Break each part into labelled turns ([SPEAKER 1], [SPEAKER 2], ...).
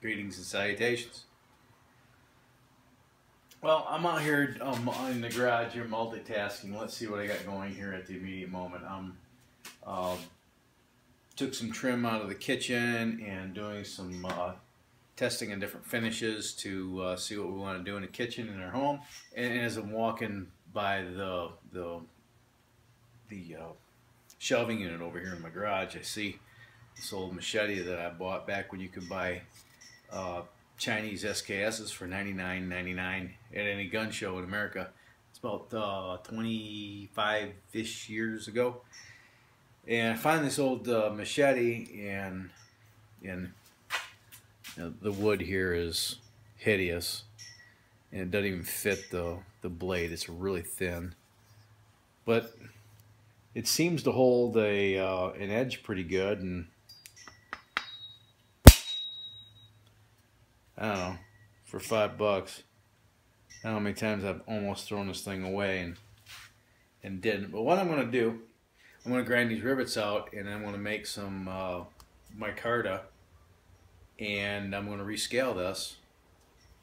[SPEAKER 1] Greetings and salutations. Well, I'm out here in the garage here multitasking. Let's see what I got going here at the immediate moment. Took some trim out of the kitchen and doing some testing on different finishes to see what we want to do in the kitchen in our home. And as I'm walking by the shelving unit over here in my garage, I see this old machete that I bought back when you could buy Chinese SKSs for $99.99 at any gun show in America. It's about 25-ish years ago. And I find this old machete, and you know, the wood here is hideous, and it doesn't even fit the blade. It's really thin, but it seems to hold an edge pretty good. And I don't know, for $5, I don't know how many times I've almost thrown this thing away and didn't. But what I'm going to do, I'm going to grind these rivets out, and I'm going to make some micarta, and I'm going to rescale this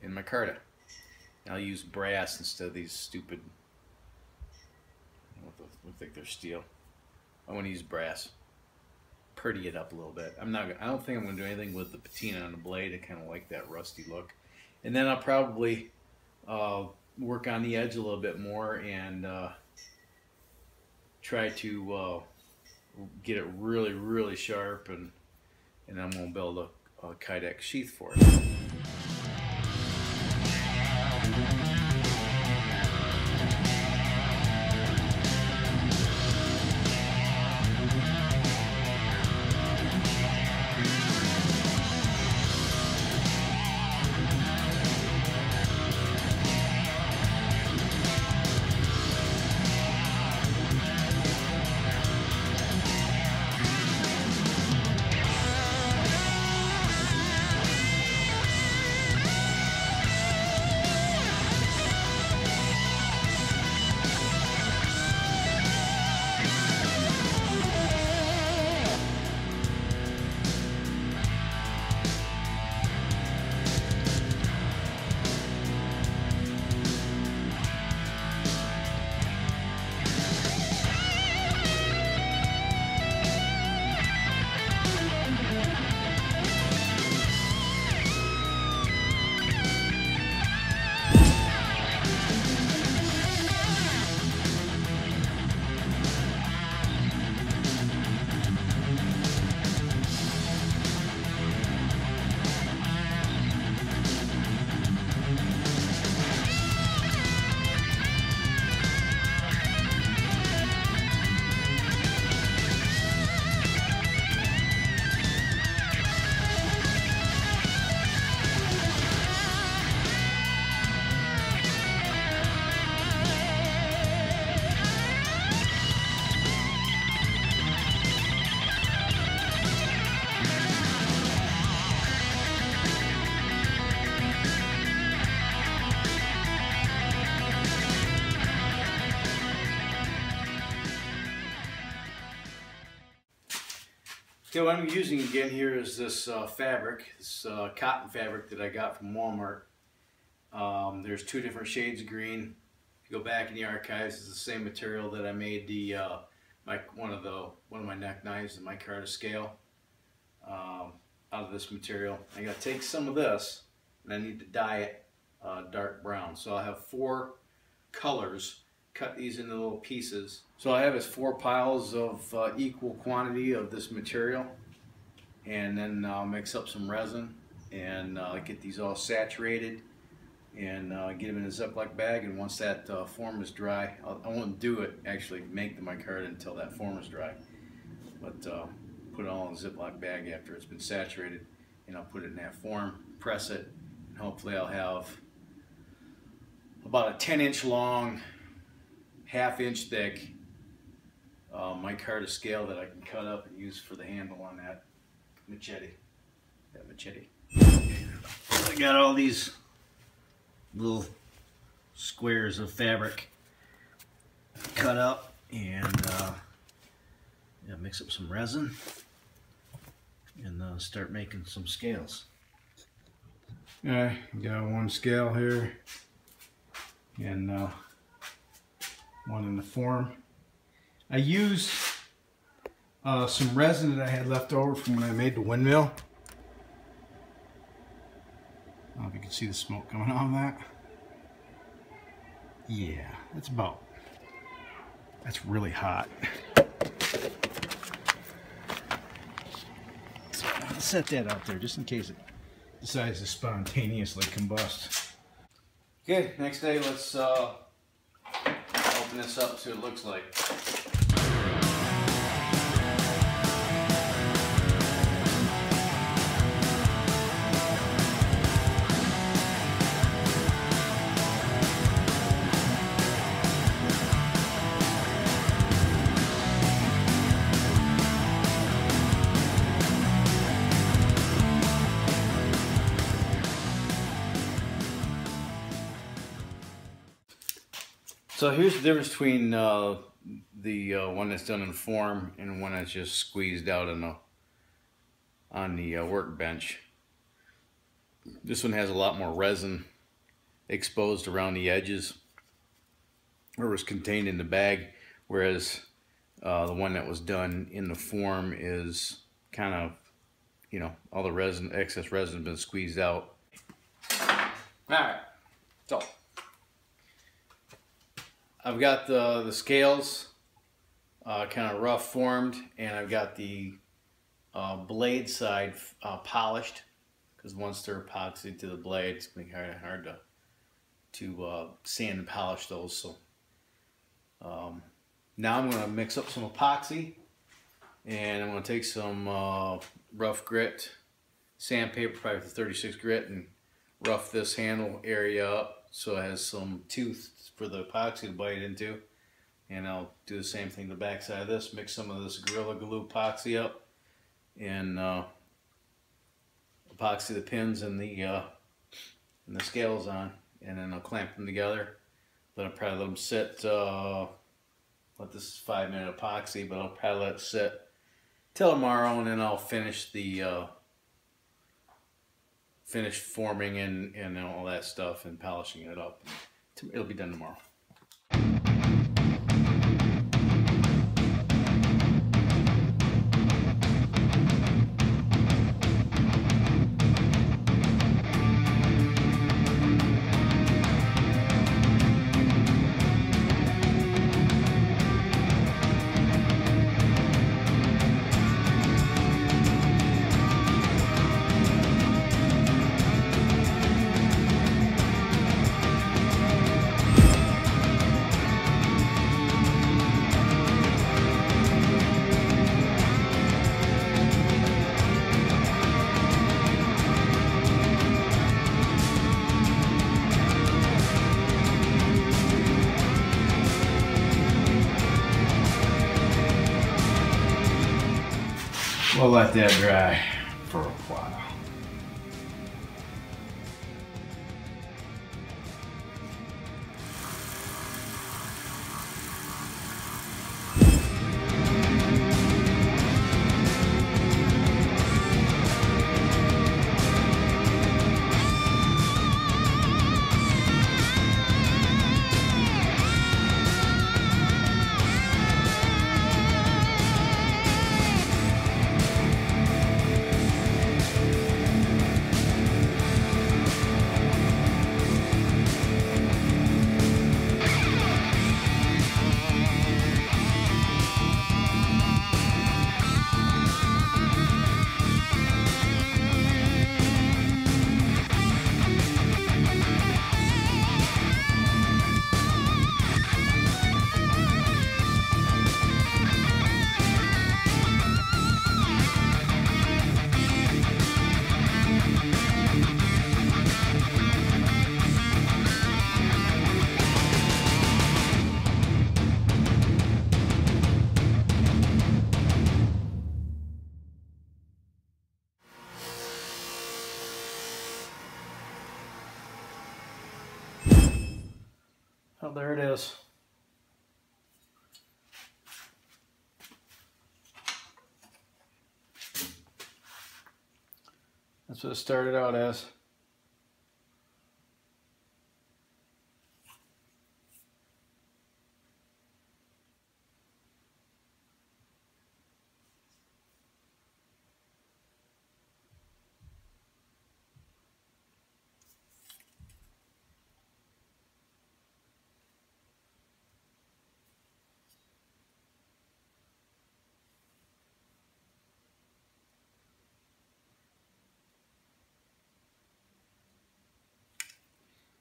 [SPEAKER 1] in micarta. I'll use brass instead of these stupid, look like they're steel. I want to use brass. Pretty it up a little bit. I don't think I'm going to do anything with the patina on the blade. I kind of like that rusty look. And then I'll probably work on the edge a little bit more and try to get it really, really sharp, and I'm going to build a Kydex sheath for it. Okay, what I'm using again here is this fabric, this cotton fabric that I got from Walmart. There's two different shades of green. If you go back in the archives, it's the same material that I made the one of my neck knives, the micarta scale, out of this material. I got to take some of this, and I need to dye it dark brown. So I have 4 colors. Cut these into little pieces. So I have 4 piles of equal quantity of this material, and then I'll mix up some resin and get these all saturated and get them in a Ziploc bag. And once that form is dry, I won't do it, actually make the micarta until that form is dry, but put it all in a Ziploc bag after it's been saturated, and I'll put it in that form, press it, and hopefully I'll have about a 10-inch long, half-inch thick micarta scale that I can cut up and use for the handle on that machete. I got all these little squares of fabric cut up, and mix up some resin and start making some scales. Okay, got one scale here and one in the form. I used some resin that I had left over from when I made the windmill. I don't know if you can see the smoke coming out of that. Yeah, that's really hot. So I'll set that out there just in case it decides to spontaneously combust. Okay, next day let's open this up, see what it looks like. So here's the difference between the one that's done in form and one that's just squeezed out on the workbench. This one has a lot more resin exposed around the edges, or was contained in the bag, whereas the one that was done in the form is kind of, you know, all the resin, excess resin has been squeezed out. Alright, so I've got the scales kind of rough formed, and I've got the blade side polished, because once they're epoxied to the blade, it's going to be kind of hard to sand and polish those. So now I'm going to mix up some epoxy, and I'm going to take some rough grit sandpaper, probably with 36 grit, and rough this handle area up so it has some tooth for the epoxy to bite into. And I'll do the same thing to the back side of this, mix some of this Gorilla Glue epoxy up, and epoxy the pins and the scales on, and then I'll clamp them together. Then I'll probably let them sit, let this 5-minute epoxy, but I'll probably let it sit till tomorrow, and then I'll finish the finish forming and all that stuff and polishing it up. It'll be done tomorrow. We'll let that dry for a while. Oh, there it is. That's what it started out as.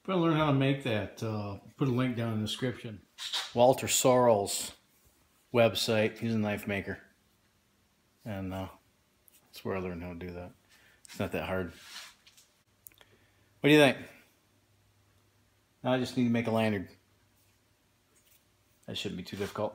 [SPEAKER 2] If I learn how to make that, put a link down in the description.
[SPEAKER 1] Walter Sorrell's website. He's a knife maker. And that's where I learned how to do that. It's not that hard. What do you think? I just need to make a lanyard. That shouldn't be too difficult.